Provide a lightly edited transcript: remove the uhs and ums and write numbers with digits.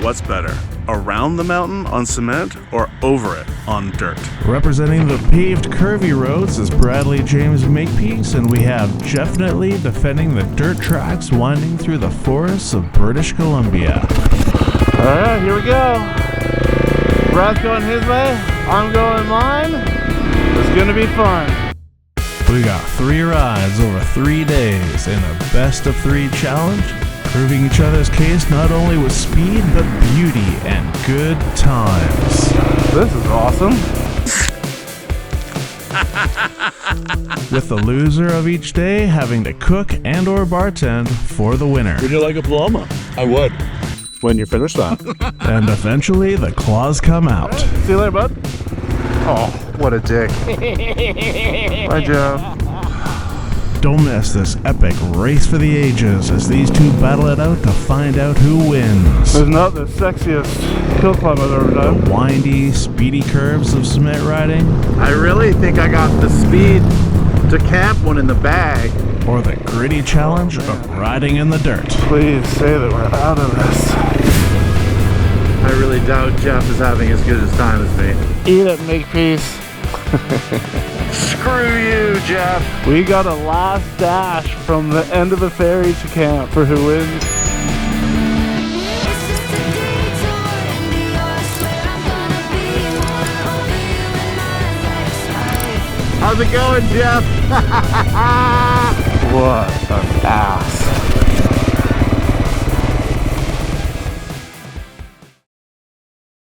what's better, around the mountain on cement or over it on dirt? Representing the paved curvy roads is Bradley James Makepeace, and we have Definitely defending the dirt tracks winding through the forests of British Columbia. Alright, here we go. Brad's going his way, I'm going mine. It's gonna be fun. We got 3 rides over 3 days in a best of 3 challenge, proving each other's case not only with speed but beauty and good times. This is awesome. With the loser of each day having to cook and or bartend for the winner. Would you like a Paloma? I would. When you finish that. And eventually the claws come out. See you later, bud. Oh, what a dick. Bye, Joe. Don't miss this epic race for the ages as these two battle it out to find out who wins. There's not the sexiest hill climb I've ever done. The windy, speedy curves of cement riding. I really think I got the speed to camp one in the bag. Or the gritty challenge of riding in the dirt. Please say that we're out of this. I really doubt Jeff is having as good a time as me. Eat it, Makepeace. Screw you, Jeff. We got a last dash from the end of the ferry to camp for who wins. How's it going, Jeff? What an ass.